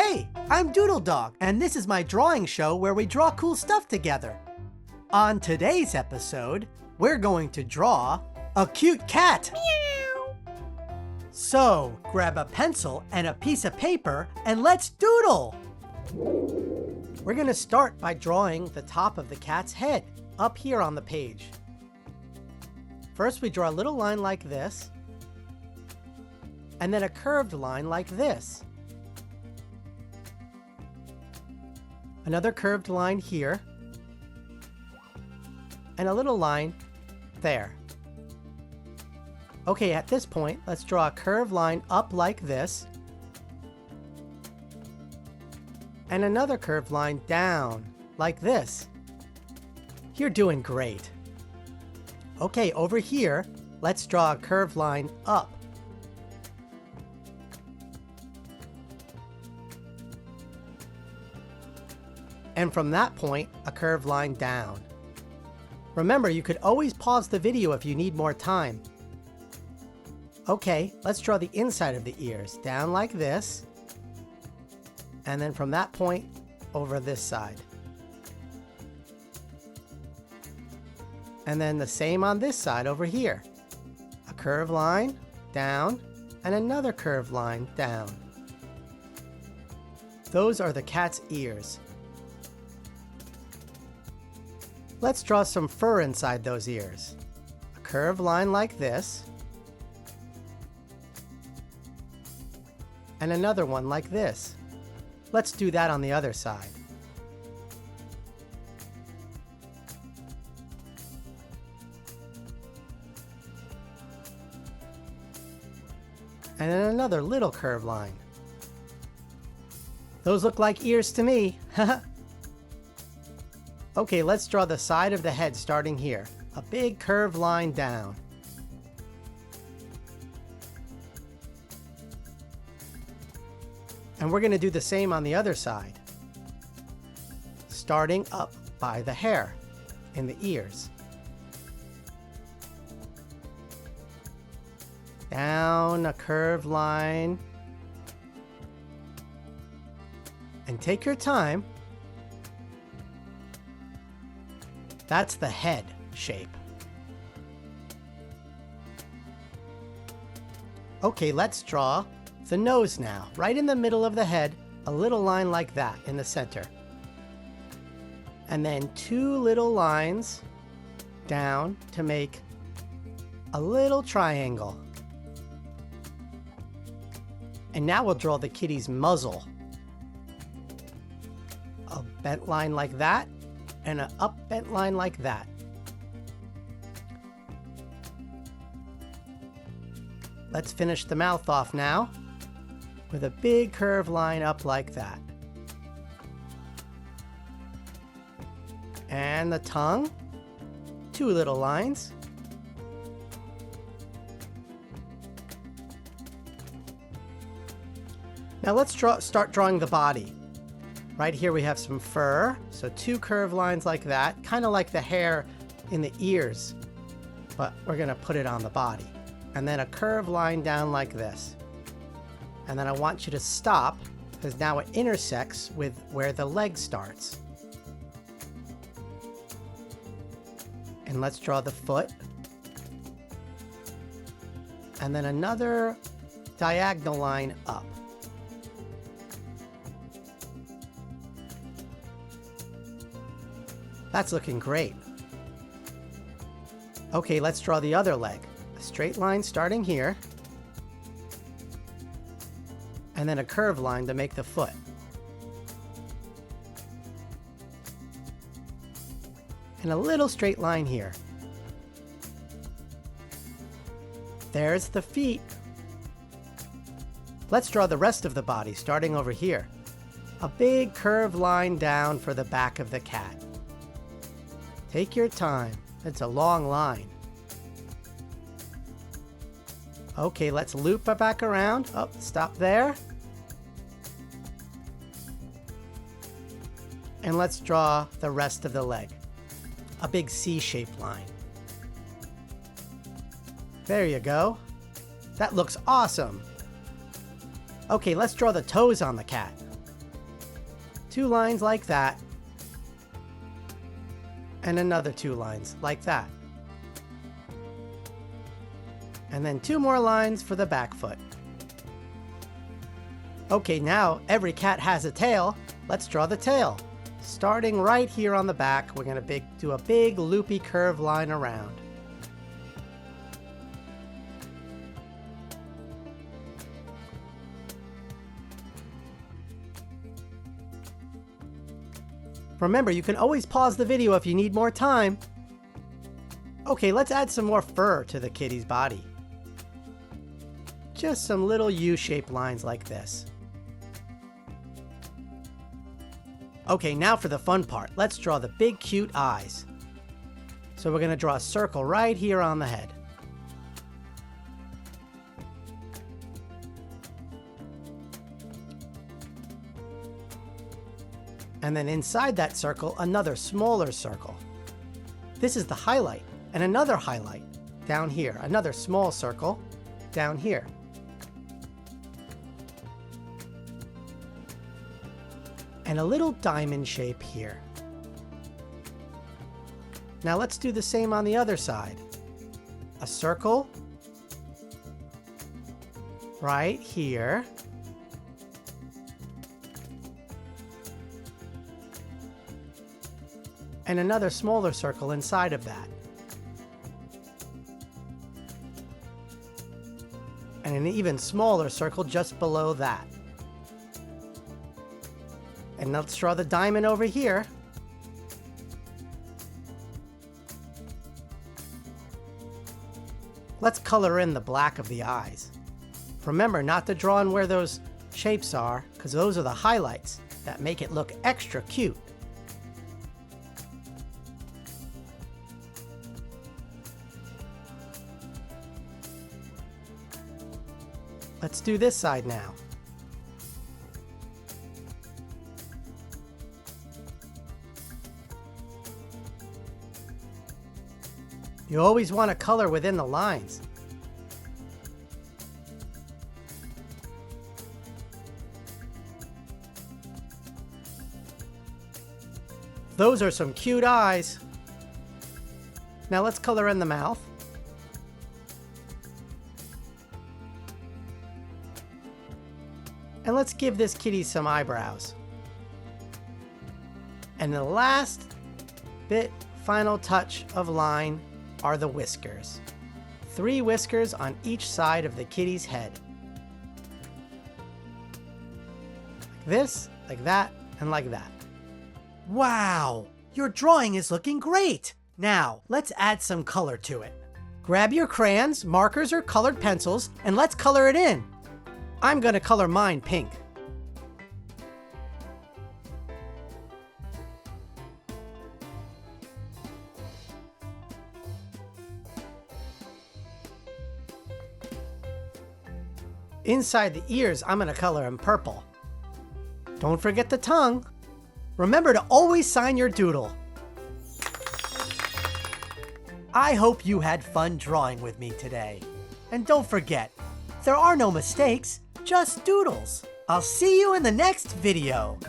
Hey, I'm Doodle Dog, and this is my drawing show where we draw cool stuff together. On today's episode, we're going to draw a cute cat. Meow. So, grab a pencil and a piece of paper and let's doodle. We're going to start by drawing the top of the cat's head up here on the page. First, we draw a little line like this, and then a curved line like this. Another curved line here, and a little line there. Okay, at this point, let's draw a curved line up like this, and another curved line down like this. You're doing great. Okay, over here, let's draw a curved line up. And from that point, a curved line down. Remember, you could always pause the video if you need more time. Okay, let's draw the inside of the ears, down like this. And then from that point, over this side. And then the same on this side over here. A curved line, down, and another curved line, down. Those are the cat's ears. Let's draw some fur inside those ears. A curved line like this, and another one like this. Let's do that on the other side. And then another little curved line. Those look like ears to me. Okay, let's draw the side of the head starting here. A big curved line down. And we're going to do the same on the other side. Starting up by the hair in the ears. Down a curved line. And take your time. That's the head shape. Okay, let's draw the nose now. Right in the middle of the head, a little line like that in the center. And then two little lines down to make a little triangle. And now we'll draw the kitty's muzzle. A bent line like that, and an up bent line like that. Let's finish the mouth off now with a big curved line up like that. And the tongue, two little lines. Now let's start drawing the body. Right here we have some fur, so two curved lines like that, kind of like the hair in the ears, but we're going to put it on the body. And then a curved line down like this. And then I want you to stop, because now it intersects with where the leg starts. And let's draw the foot. And then another diagonal line up. That's looking great. Okay, let's draw the other leg. A straight line starting here, and then a curved line to make the foot. And a little straight line here. There's the feet. Let's draw the rest of the body starting over here. A big curved line down for the back of the cat. Take your time. It's a long line. Okay, let's loop it back around. Oh, stop there. And let's draw the rest of the leg. A big C-shaped line. There you go. That looks awesome. Okay, let's draw the toes on the cat. 2 lines like that. And another 2 lines like that. And then 2 more lines for the back foot. Okay, now every cat has a tail. Let's draw the tail. Starting right here on the back, we're going to do a big loopy curve line around. Remember, you can always pause the video if you need more time. Okay, let's add some more fur to the kitty's body. Just some little U-shaped lines like this. Okay, now for the fun part. Let's draw the big cute eyes. So we're going to draw a circle right here on the head. And then inside that circle, another smaller circle. This is the highlight, and another highlight down here. Another small circle down here. And a little diamond shape here. Now let's do the same on the other side. A circle right here. And another smaller circle inside of that. And an even smaller circle just below that. And let's draw the diamond over here. Let's color in the black of the eyes. Remember not to draw in where those shapes are, because those are the highlights that make it look extra cute. Let's do this side now. You always want to color within the lines. Those are some cute eyes. Now let's color in the mouth. And let's give this kitty some eyebrows. And the last final touch of line are the whiskers. 3 whiskers on each side of the kitty's head. Like this, like that, and like that. Wow! Your drawing is looking great! Now, let's add some color to it. Grab your crayons, markers, or colored pencils, and let's color it in. I'm going to color mine pink. Inside the ears, I'm going to color them purple. Don't forget the tongue. Remember to always sign your doodle. I hope you had fun drawing with me today. And don't forget, there are no mistakes, just doodles. I'll see you in the next video.